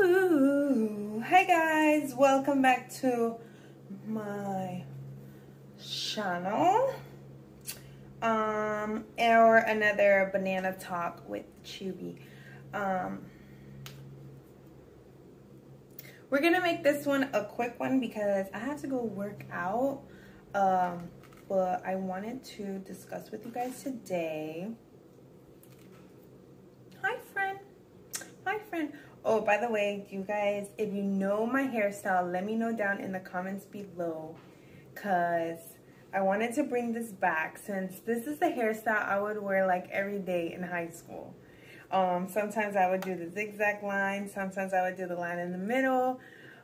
Ooh. Hey guys, welcome back to my channel. Or another banana talk with Chubby. We're gonna make this one a quick one because I have to go work out. But I wanted to discuss with you guys today. Hi friend. Hi friend. Oh, by the way, you guys, if you know my hairstyle, let me know down in the comments below, because I wanted to bring this back since this is the hairstyle I would wear like every day in high school. Sometimes I would do the zigzag line, sometimes I would do the line in the middle,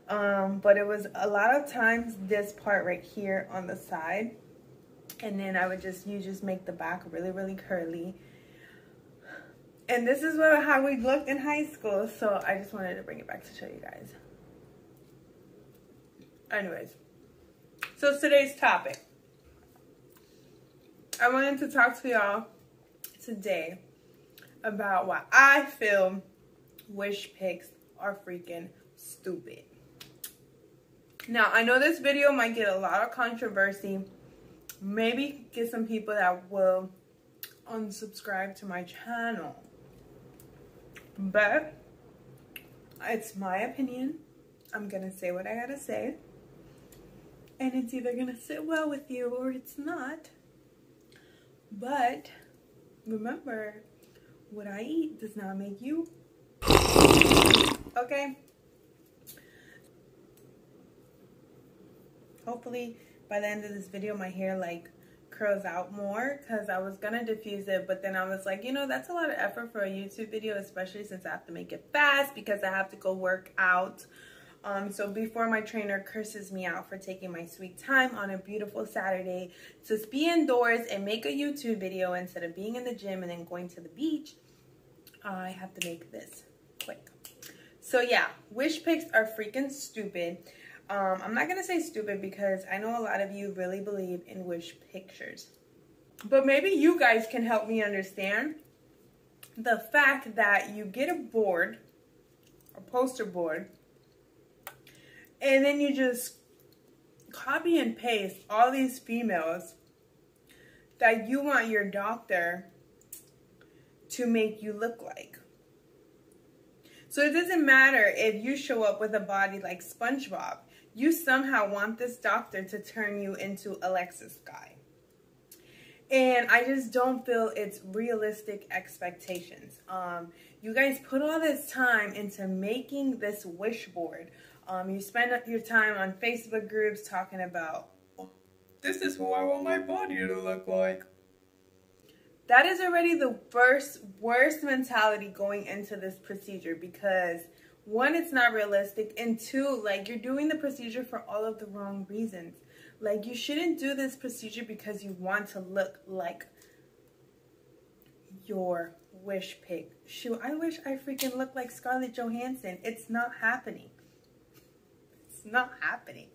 but it was a lot of times this part right here on the side, and then I would just make the back really, really curly. And this is how we looked in high school, so I just wanted to bring it back to show you guys. Anyways, so today's topic. I wanted to talk to y'all today about why I feel wish pics are freaking stupid. Now, I know this video might get a lot of controversy. Maybe get some people that will unsubscribe to my channel. But it's my opinion. I'm gonna say what I gotta say, and it's either gonna sit well with you or it's not. But remember, what I eat does not make you okay. Hopefully by the end of this video my hair like curls out more, because I was gonna diffuse it, but then I was like, you know, that's a lot of effort for a YouTube video, especially since I have to make it fast because I have to go work out. So before my trainer curses me out for taking my sweet time on a beautiful Saturday to be indoors and make a YouTube video instead of being in the gym and then going to the beach, I have to make this quick. So yeah, wish pics are freaking stupid. I'm not going to say stupid because I know a lot of you really believe in wish pictures. But maybe you guys can help me understand the fact that you get a board, a poster board, and then you just copy and paste all these females that you want your doctor to make you look like. So it doesn't matter if you show up with a body like SpongeBob. You somehow want this doctor to turn you into Alexis guy. And I just don't feel it's realistic expectations. You guys put all this time into making this wish board. You spend your time on Facebook groups talking about, oh, this is who I want my body to look like. That is already the worst mentality going into this procedure, because one, it's not realistic, and two, like, you're doing the procedure for all of the wrong reasons. Like, you shouldn't do this procedure because you want to look like your wish pic. Shoot, I wish I freaking looked like Scarlett Johansson. It's not happening. It's not happening.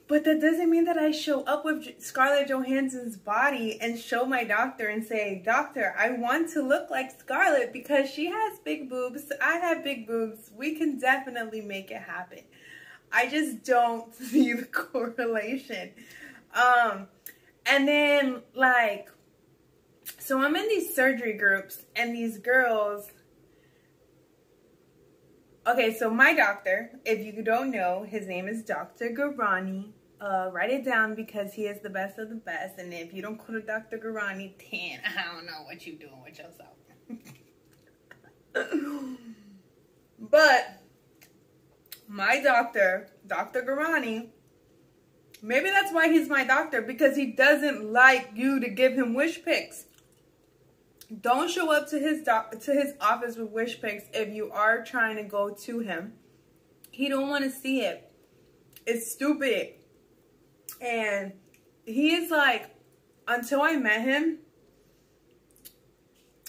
But that doesn't mean that I show up with Scarlett Johansson's body and show my doctor and say, doctor, I want to look like Scarlett because she has big boobs. I have big boobs. We can definitely make it happen. I just don't see the correlation. And then, like, so I'm in these surgery groups and these girls. Okay, so my doctor, if you don't know, his name is Dr. Garani. Write it down because he is the best of the best. And if you don't go to Dr. Garani, then I don't know what you're doing with yourself. But my doctor, Dr. Garani, maybe that's why he's my doctor, because he doesn't like you to give him wish pics. Don't show up to his office with wish pics if you are trying to go to him. He don't want to see it. It's stupid. And he is like, until I met him,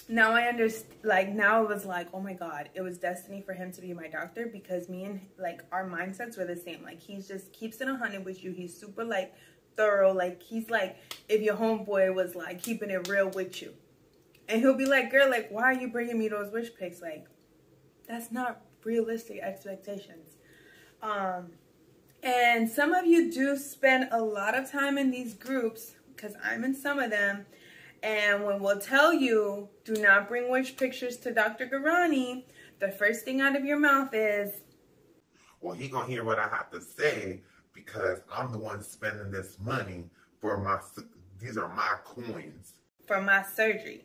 now I understand, like, now it was like, oh my God, it was destiny for him to be my doctor, because me and, like, our mindsets were the same. Like, he just keeps it 100 with you. He's super, like, thorough. Like, he's like, if your homeboy was, like, keeping it real with you. And he'll be like, girl, like, why are you bringing me those wish pics? Like, That's not realistic expectations. And some of you do spend a lot of time in these groups, because I'm in some of them, and when we'll tell you, do not bring wish pictures to Dr. Garani, the first thing out of your mouth is, well, he gonna hear what I have to say because I'm the one spending this money for these are my coins. For my surgery.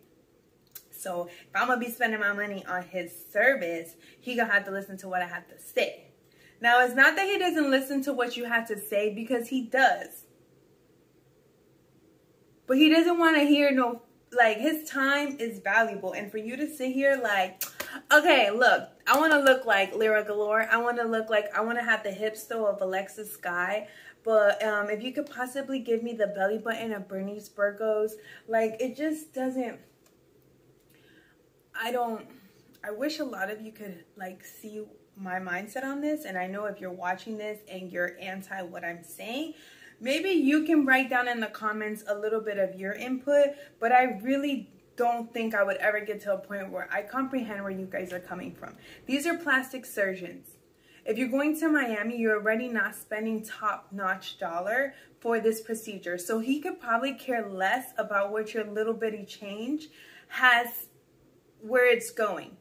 So if I'm gonna be spending my money on his service, he gonna have to listen to what I have to say. Now, it's not that he doesn't listen to what you have to say, because he does. But he doesn't want to hear no, like, his time is valuable. And for you to sit here like, okay, look, I want to look like Lyra Galore. I want to have the hips though of Alexis Sky. But if you could possibly give me the belly button of Bernice Burgos, like, it just doesn't, I wish a lot of you could, like, see my mindset on this. And I know if you're watching this and you're anti what I'm saying, maybe you can write down in the comments a little bit of your input, but I really don't think I would ever get to a point where I comprehend where you guys are coming from. These are plastic surgeons. If you're going to Miami, you're already not spending top-notch dollar for this procedure. So he could probably care less about what your little bitty change has, where it's going.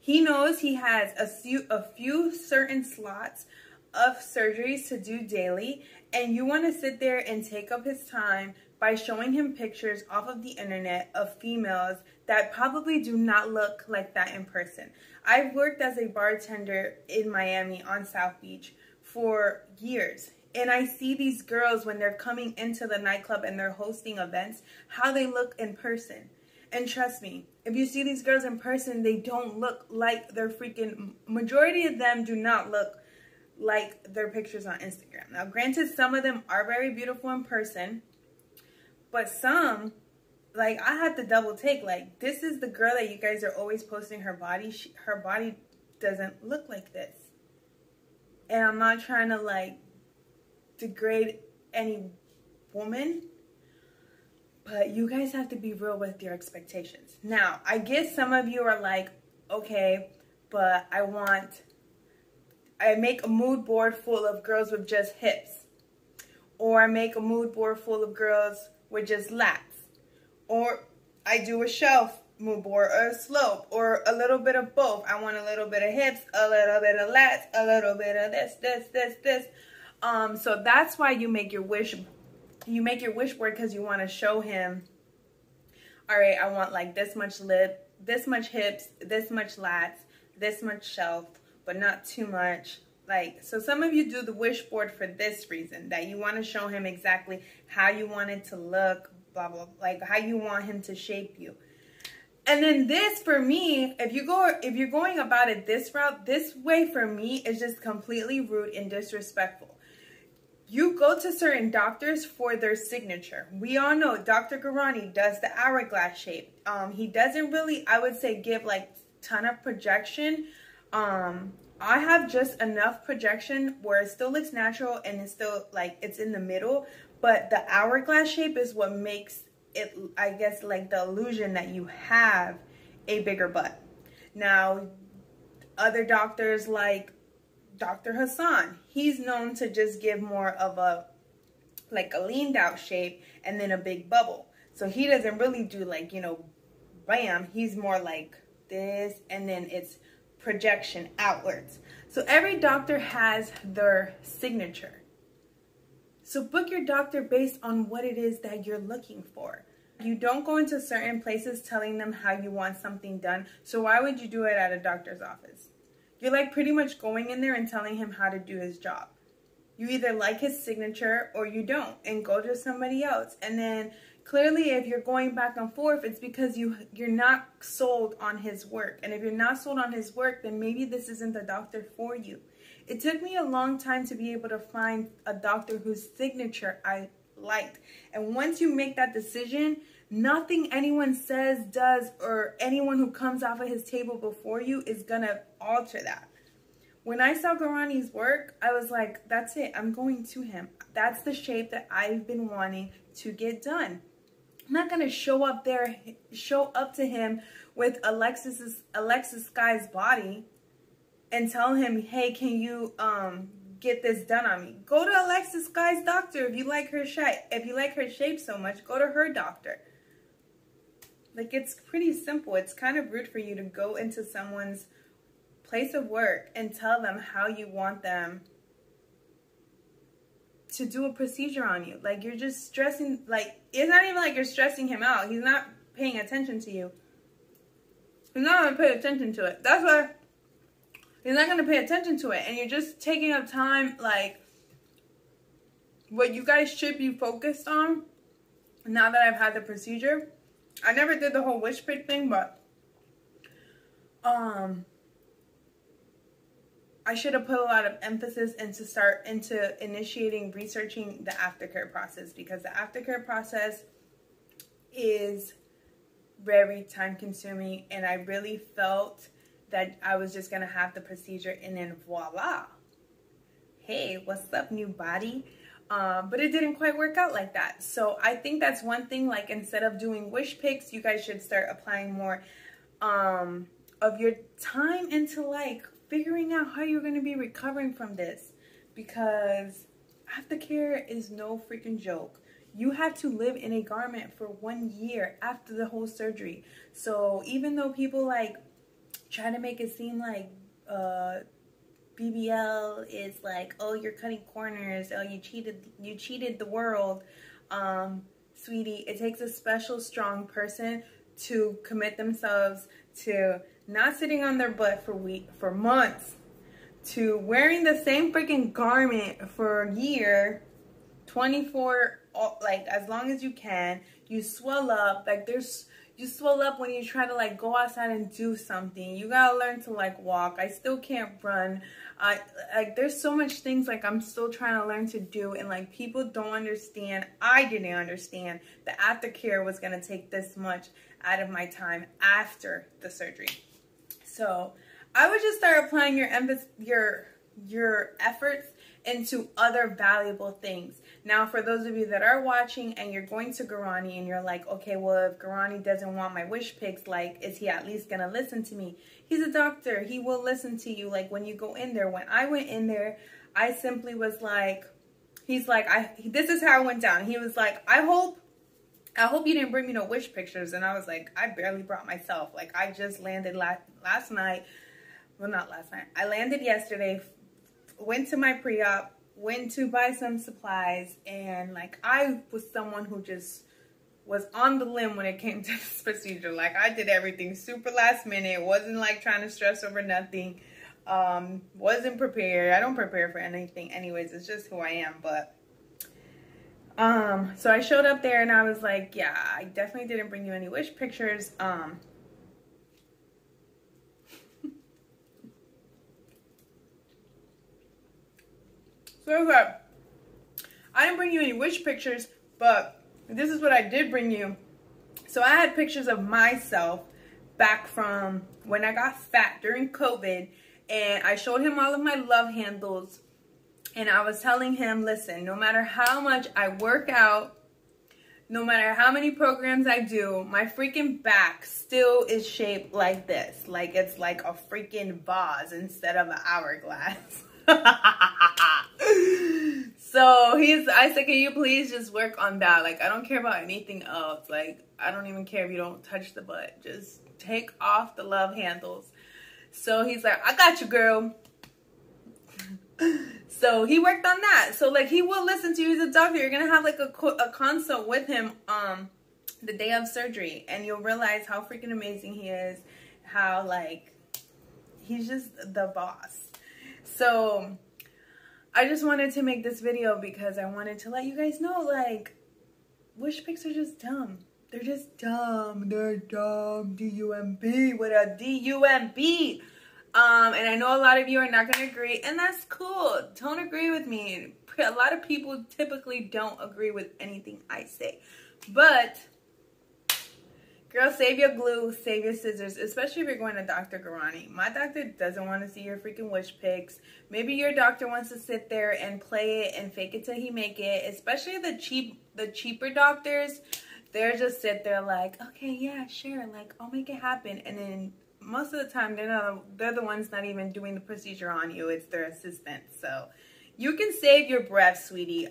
He knows he has a few certain slots of surgeries to do daily, and you want to sit there and take up his time by showing him pictures off of the internet of females that probably do not look like that in person. I've worked as a bartender in Miami on South Beach for years, and I see these girls when they're coming into the nightclub and they're hosting events, how they look in person. And trust me, if you see these girls in person, they don't look like they're freaking, majority of them do not look like their pictures on Instagram. Now, granted, some of them are very beautiful in person, but some, like, I have to double take. Like, this is the girl that you guys are always posting her body. Her body doesn't look like this. And I'm not trying to, like, degrade any woman, but you guys have to be real with your expectations. Now, I guess some of you are like, okay, but I make a mood board full of girls with just hips. Or I make a mood board full of girls with just lats. Or I do a shelf mood board or a slope or a little bit of both. I want a little bit of hips, a little bit of lats, a little bit of this. So that's why you make your wish. You make your wish board because you want to show him, all right, I want like this much lip, this much hips, this much lats, this much shelf, but not too much. Like, so some of you do the wish board for this reason, that you want to show him exactly how you want it to look, blah, blah, like how you want him to shape you. And then this, for me, if you're going about it this route, this way for me is just completely rude and disrespectful. You go to certain doctors for their signature. We all know Dr. Garani does the hourglass shape. He doesn't really, I would say, give like ton of projection. I have just enough projection where it still looks natural and it's still like it's in the middle. But the hourglass shape is what makes it, I guess, like the illusion that you have a bigger butt. Now, other doctors like Dr. Hassan, he's known to just give more of a, like a leaned out shape and then a big bubble. So he doesn't really do like, you know, bam. He's more like this and then it's projection outwards. So every doctor has their signature. So book your doctor based on what it is that you're looking for. You don't go into certain places telling them how you want something done. So why would you do it at a doctor's office? You're like pretty much going in there and telling him how to do his job. You either like his signature or you don't, and go to somebody else. And then clearly if you're going back and forth, it's because you're not sold on his work. And if you're not sold on his work, then maybe this isn't the doctor for you. It took me a long time to be able to find a doctor whose signature I liked. And once you make that decision, nothing anyone says, does, or anyone who comes off of his table before you is gonna alter that. When I saw Garani's work, I was like, that's it, I'm going to him. That's the shape that I've been wanting to get done. I'm not gonna show up to him with Alexis Sky's body and tell him, hey, can you get this done on me? Go to Alexis Sky's doctor. If you like her shape so much, go to her doctor. Like, it's pretty simple. It's kind of rude for you to go into someone's place of work and tell them how you want them to do a procedure on you. Like, you're just stressing, like, it's not even like you're stressing him out. He's not paying attention to you. He's not going to pay attention to it. That's why he's not going to pay attention to it. And you're just taking up time, like, what you guys should be focused on. Now that I've had the procedure, I never did the whole wish pick thing, but I should have put a lot of emphasis into initiating researching the aftercare process, because the aftercare process is very time consuming, and I really felt that I was just gonna have the procedure and then voila, hey, what's up, new body? But it didn't quite work out like that. So I think that's one thing, like, instead of doing wish picks, you guys should start applying more of your time into, like, figuring out how you're going to be recovering from this, because aftercare is no freaking joke. You have to live in a garment for 1 year after the whole surgery. So even though people, like, try to make it seem like BBL is like, oh, you're cutting corners, oh, you cheated the world, sweetie, it takes a special strong person to commit themselves to not sitting on their butt for months, to wearing the same freaking garment for a year, 24, like, as long as you can. You swell up, like, you swell up when you try to, like, go outside and do something. You gotta learn to, like, walk. I still can't run. Like, there's so much things, like, I'm still trying to learn to do, and, like, people don't understand. I didn't understand the aftercare was gonna take this much out of my time after the surgery. So I would just start applying your efforts into other valuable things. Now, for those of you that are watching and you're going to Garani and you're like, okay, well, if Garani doesn't want my wish pics, like, is he at least gonna listen to me? He's a doctor. He will listen to you. Like, when you go in there, when I went in there, I simply was like, he's like, this is how it went down. He was like, I hope you didn't bring me no wish pictures. And I was like, I barely brought myself. Like, I just landed last night. Well, not last night. I landed yesterday, went to my pre-op, went to buy some supplies, and, like, I was someone who just was on the limb when it came to this procedure. Like, I did everything super last minute. Wasn't, like, trying to stress over nothing. Wasn't prepared. I don't prepare for anything anyways. It's just who I am. But so I showed up there and I was like, yeah, I definitely didn't bring you any wish pictures. So I was like, I didn't bring you any wish pictures, but this is what I did bring you. So I had pictures of myself back from when I got fat during COVID, and I showed him all of my love handles, and I was telling him, listen, no matter how much I work out, no matter how many programs I do, my freaking back still is shaped like this. Like, it's like a freaking vase instead of an hourglass. So I said, can you please just work on that? Like, I don't care about anything else. Like, I don't even care if you don't touch the butt. Just take off the love handles. So he's like, I got you, girl. So he worked on that. So, like, he will listen to you. He's a doctor. You're going to have, like, a consult with him the day of surgery. And you'll realize how freaking amazing he is. How, like, he's just the boss. So I just wanted to make this video because I wanted to let you guys know, like, wish pics are just dumb. They're just dumb. They're dumb. D-U-M-B with a D-U-M-B. And I know a lot of you are not going to agree, and that's cool. Don't agree with me. A lot of people typically don't agree with anything I say. But, girl, save your glue, save your scissors, especially if you're going to Dr. Garani. My doctor doesn't want to see your freaking wish pics. Maybe your doctor wants to sit there and play it and fake it till he make it. Especially the cheaper doctors, they're just sit there like, okay, yeah, sure, like, I'll make it happen. And then most of the time they're the ones not even doing the procedure on you. It's their assistant. So you can save your breath, sweetie.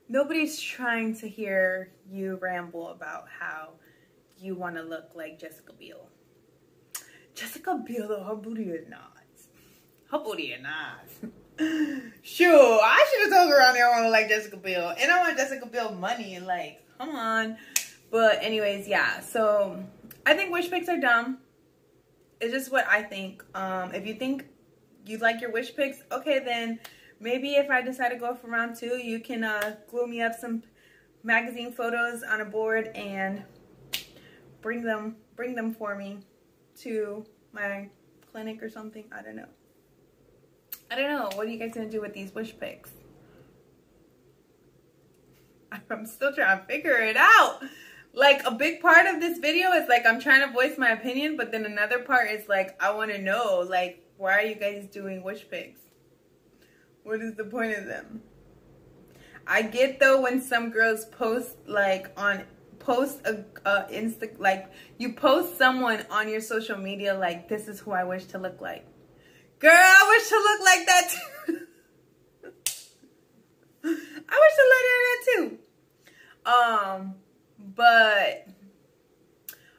Nobody's trying to hear you ramble about how you want to look like Jessica Biel. Jessica Biel, though, her booty is nice. Her booty is nice. Sure, I should have told her around there I want to like Jessica Biel. And I want Jessica Biel money. Like, come on. But anyways, yeah. So I think wish pics are dumb. It's just what I think. If you think you like your wish pics, okay, then maybe if I decide to go for round 2, you can glue me up some magazine photos on a board and bring them for me to my clinic or something. I don't know. What are you guys gonna do with these wish pics? I'm still trying to figure it out. Like, a big part of this video is like I'm trying to voice my opinion, but then another part is like I want to know, like, why are you guys doing wish pics? What is the point of them? I get though when some girls post like you post someone on your social media like, this is who I wish to look like. Girl, I wish to look like that too. I wish to look like that too. But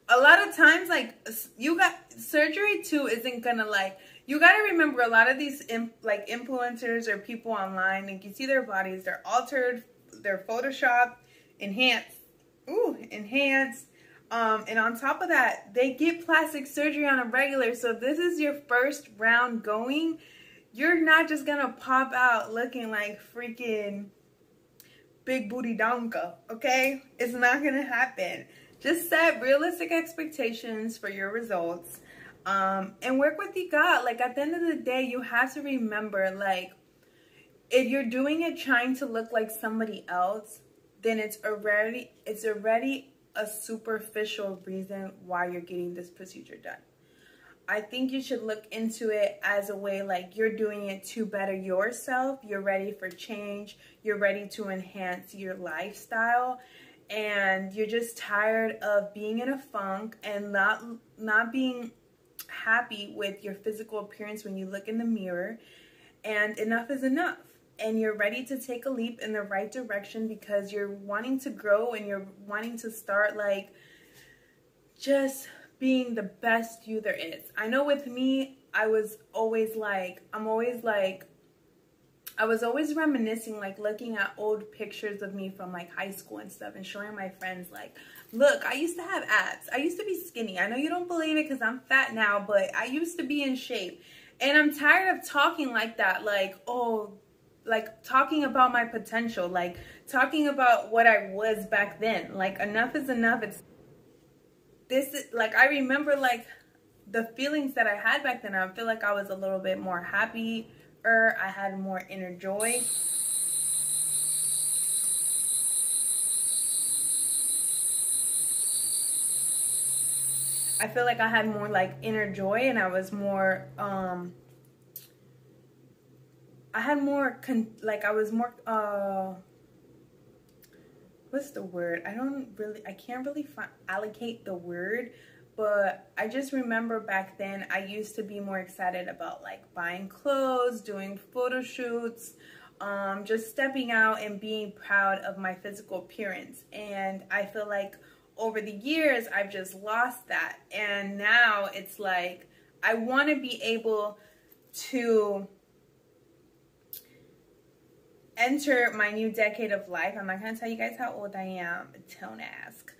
a lot of times, like, you got surgery too isn't gonna, like, you gotta remember a lot of these like influencers or people online, and you see their bodies, they're altered, they're photoshopped, enhanced. And on top of that, they get plastic surgery on a regular. So if this is your first round going, you're not just gonna pop out looking like freaking big booty donka, okay? It's not gonna happen. Just set realistic expectations for your results, and work with what you got. Like, at the end of the day, you have to remember, like, if you're doing it trying to look like somebody else, then it's already a superficial reason why you're getting this procedure done. I think you should look into it as a way like you're doing it to better yourself. You're ready for change. You're ready to enhance your lifestyle. And you're just tired of being in a funk and not being happy with your physical appearance when you look in the mirror. And enough is enough. And you're ready to take a leap in the right direction because you're wanting to grow and you're wanting to start, like, just being the best you there is. I know with me, I was always reminiscing, like, looking at old pictures of me from, like, high school and stuff and showing my friends, like, look, I used to have abs. I used to be skinny. I know you don't believe it because I'm fat now, but I used to be in shape. And I'm tired of talking like that, like, oh, like, talking about my potential, like, talking about what I was back then. Like, enough is enough. Like, I remember, like, the feelings that I had back then. I feel like I was a little bit more happier. I had more inner joy. I feel like I had more, like, inner joy, and I was more, what's the word? I can't really allocate the word, but I just remember back then I used to be more excited about, like, buying clothes, doing photo shoots, just stepping out and being proud of my physical appearance. And I feel like over the years I've just lost that, and now it's like I want to be able to enter my new decade of life. I'm not gonna tell you guys how old I am, don't ask.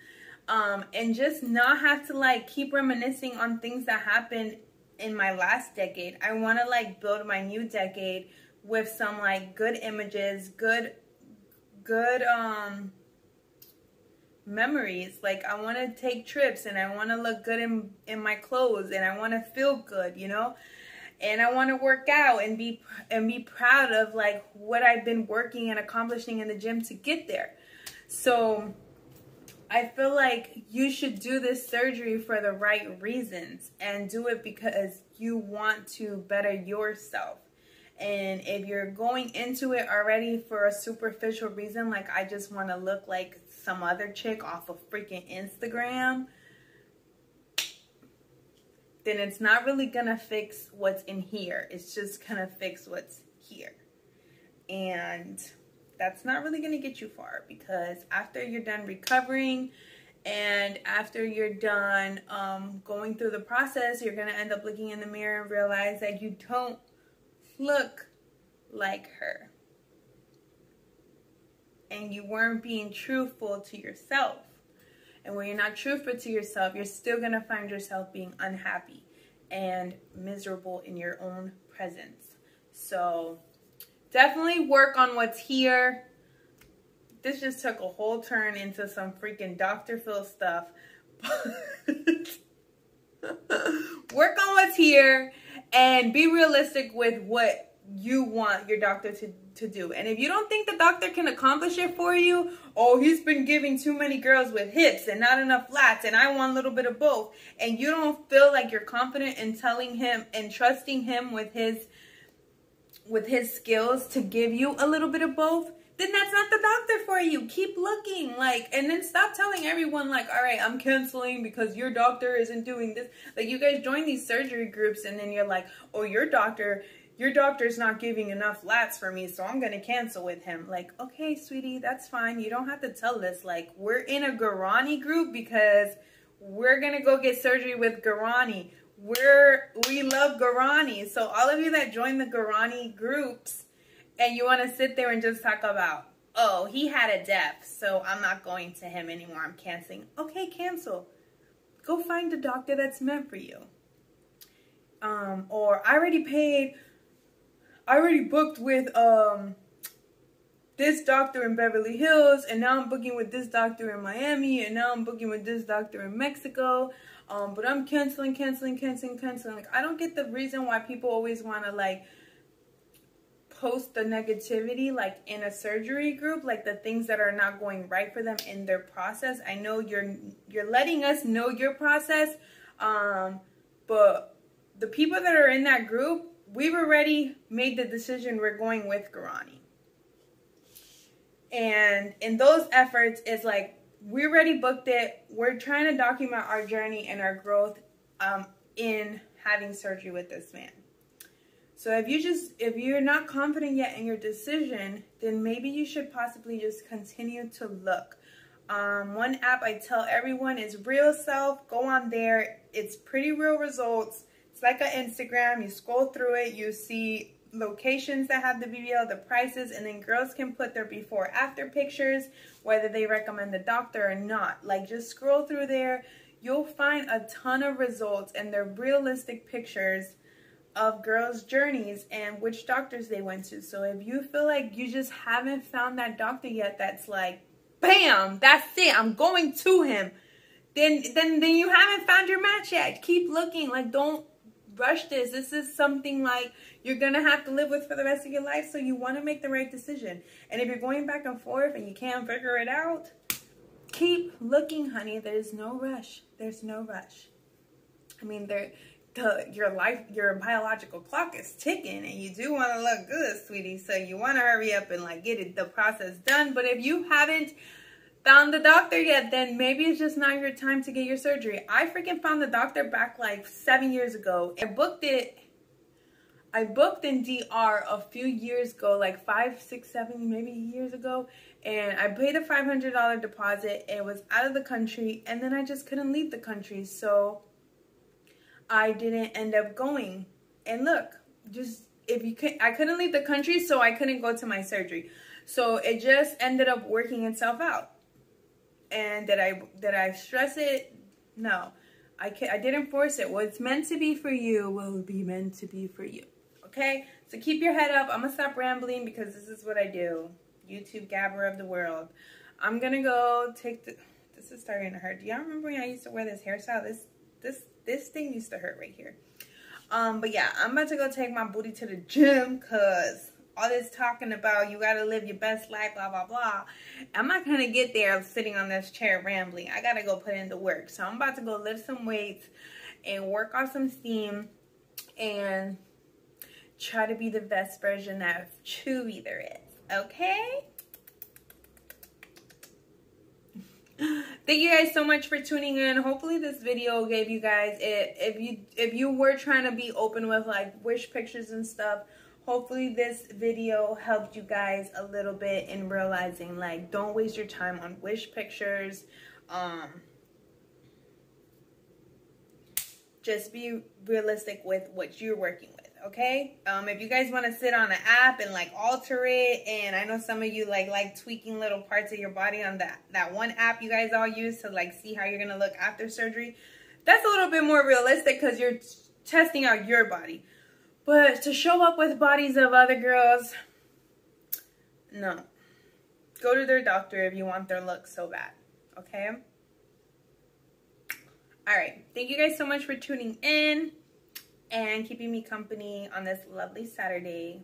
And just not have to, like, keep reminiscing on things that happened in my last decade. I want to, like, build my new decade with some, like, good images, good memories. Like, I want to take trips, and I want to look good in my clothes, and I want to feel good, you know. And I want to work out and be proud of, like, what I've been working and accomplishing in the gym to get there. So I feel like you should do this surgery for the right reasons, and do it because you want to better yourself. And if you're going into it already for a superficial reason, like, I just want to look like some other chick off of freaking Instagram, then it's not really gonna fix what's in here. It's just gonna fix what's here. And that's not really gonna get you far, because after you're done recovering and after you're done going through the process, you're gonna end up looking in the mirror and realize that you don't look like her. And you weren't being truthful to yourself. And when you're not truthful to yourself, you're still going to find yourself being unhappy and miserable in your own presence. So definitely work on what's here. This just took a whole turn into some freaking Dr. Phil stuff. Work on what's here and be realistic with what you want your doctor to do. And if you don't think the doctor can accomplish it for you, oh, he's been giving too many girls with hips and not enough lats, and I want a little bit of both, and you don't feel like you're confident in telling him and trusting him with his skills to give you a little bit of both, then that's not the doctor for you. Keep looking, and then stop telling everyone, all right, I'm canceling because your doctor isn't doing this. You guys join these surgery groups, and then you're like, oh, your doctor's not giving enough lats for me, so I'm going to cancel with him. Okay, sweetie, that's fine. You don't have to tell this. We're in a Guarani group because we're going to go get surgery with Guarani. We love Guarani. So all of you that join the Guarani groups and you want to sit there and just talk about, oh, he had a death, so I'm not going to him anymore. I'm canceling. Okay, cancel. Go find a doctor that's meant for you. Or I already booked with this doctor in Beverly Hills, and now I'm booking with this doctor in Miami, and now I'm booking with this doctor in Mexico, but I'm canceling. I don't get the reason why people always want to post the negativity in a surgery group, the things that are not going right for them in their process. I know you're letting us know your process, but the people that are in that group, we've already made the decision we're going with Guarani. And in those efforts, it's we already booked it. We're trying to document our journey and our growth in having surgery with this man. So if you're not confident yet in your decision, then maybe you should possibly just continue to look. One app I tell everyone is Real Self. Go on there. It's pretty real results. It's like an Instagram. You scroll through it, you see locations that have the BBL, the prices, and then girls can put their before after pictures, whether they recommend the doctor or not. Just scroll through there. You'll find a ton of results, and they're realistic pictures of girls' journeys and which doctors they went to. So if you feel like you just haven't found that doctor yet that's bam, that's it, I'm going to him, then you haven't found your match yet. Keep looking. Don't rush this. This is something you're gonna have to live with for the rest of your life, so you want to make the right decision. And if you're going back and forth and you can't figure it out, keep looking, honey. There's no rush. There's no rush. I mean, your biological clock is ticking, and you do want to look good, sweetie, so you want to hurry up and get the process done. But if you haven't found the doctor yet, then maybe it's just not your time to get your surgery. I freaking found the doctor back 7 years ago. I booked in DR a few years ago, 5, 6, 7 maybe years ago, and I paid a $500 deposit. It was out of the country, and then I just couldn't leave the country, so I didn't end up going. And look, I couldn't leave the country, so I couldn't go to my surgery. So it just ended up working itself out. And did I stress it? No, I didn't force it. What's meant to be for you will be meant to be for you. Okay, so keep your head up. I'm gonna stop rambling because this is what I do. YouTube gabber of the world. I'm gonna go take this is starting to hurt. Do y'all remember when I used to wear this hairstyle? This thing used to hurt right here. But yeah, I'm about to go take my booty to the gym because all this talking about you gotta live your best life, blah blah blah. I'm not gonna get there sitting on this chair rambling. I gotta go put in the work. So I'm about to go lift some weights and work off some steam and try to be the best version that Chewy there is. Okay? Thank you guys so much for tuning in. Hopefully this video gave you guys it. If you were trying to be open with like wish pictures and stuff, hopefully this video helped you guys a little bit in realizing like don't waste your time on wish pictures. Just be realistic with what you're working with. Okay, if you guys want to sit on an app and like alter it, and I know some of you like tweaking little parts of your body on that one app you guys all use to like see how you're gonna look after surgery, that's a little bit more realistic because you're testing out your body. But to show up with bodies of other girls, no. Go to their doctor if you want their look so bad. Okay. All right, thank you guys so much for tuning in and keeping me company on this lovely Saturday.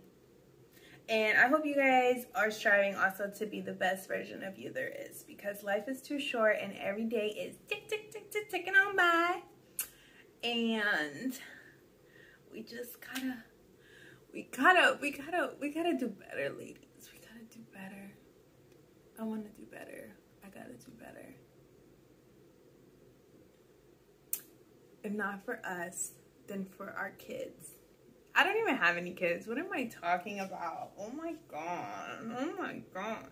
And I hope you guys are striving also to be the best version of you there is, because life is too short and every day is ticking on by. And we just we gotta do better, ladies. We gotta do better. I wanna do better. I gotta do better. If not for us, then for our kids. I don't even have any kids. What am I talking about? Oh my god. Oh my god.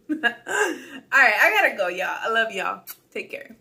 All right, I gotta go, y'all. I love y'all. Take care.